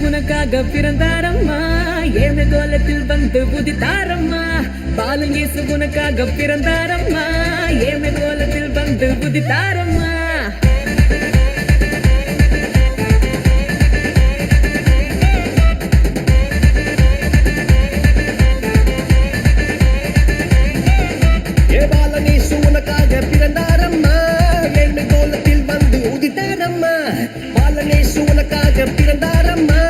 உனக்காக பிறந்தாரம்மா ஏழு கோலத்தில் வந்து உதித்தாரம்மா பாலன் இயேசு உனக்காக பிறந்தாரம்மா ஏழு கோலத்தில் வந்து உதித்தாரம்மா பாலன் இயேசு உனக்காக பிறந்தாரம்மா ஏழு கோலத்தில் வந்து உதித்தாரம்மா பாலன் இயேசு உனக்காக பிறந்தாரம்மா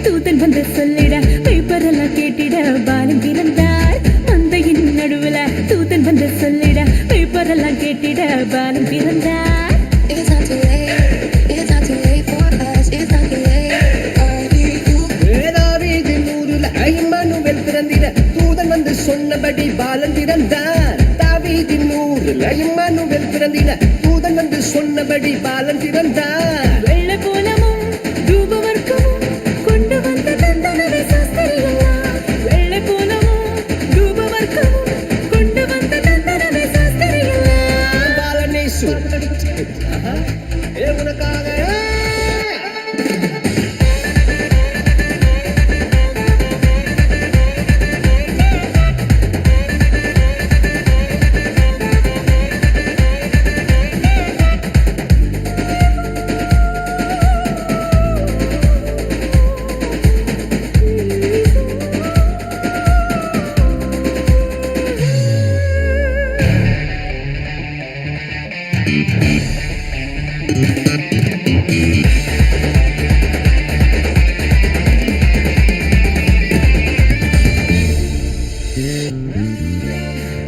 தூதன் வந்து சொல்லிட பேப்பரெல்லாம் கேட்டிட பாலன் பிறந்தார் மந்தையின் நடுவுல தூதன் வந்து சொல்லிட பேப்பரெல்லாம் கேட்டிட பாலன் பிறந்தார் பிறந்திட தூதன் வந்து சொன்னபடி பாலன் பிறந்தார் தாவீதின் ஊரில் இம்மானுவேல் பிறந்திட தூதன் வந்து சொன்னபடி பாலன் பிறந்தார் வெள்ளை போலமும்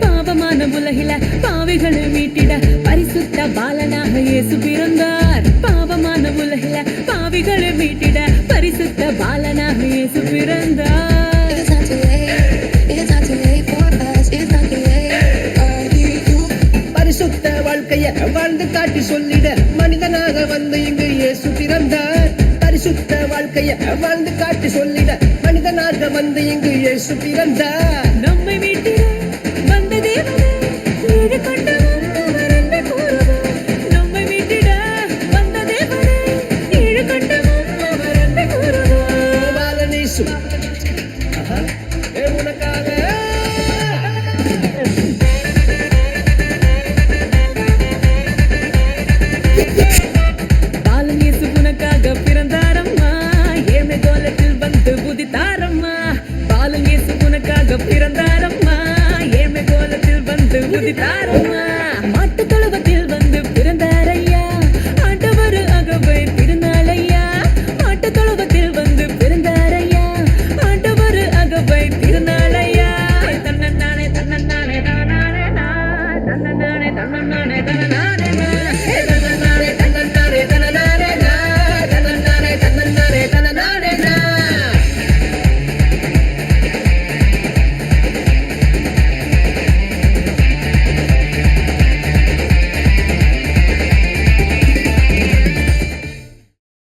பாவமான உலகில பாவிகளை மீட்டிட பரிசுத்த பாலனாக இயேசு பிறந்தார் பாவமான உலகில பாவிகளை மீட்டிட பரிசுத்த பாலனாக இயேசு பிறந்தார் பரிசுத்த வாழ்க்கைய வாழ்ந்து காட்டி சொல்லிட மனிதனாக வந்து இங்கு இயேசு பிறந்தார் பரிசுத்த வாழ்க்கைய வாழ்ந்து காட்டி சொல்லிட மனிதனாக வந்து இங்கு இயேசு பிறந்தார் நம்மை மீட்டிட வந்த தேவனே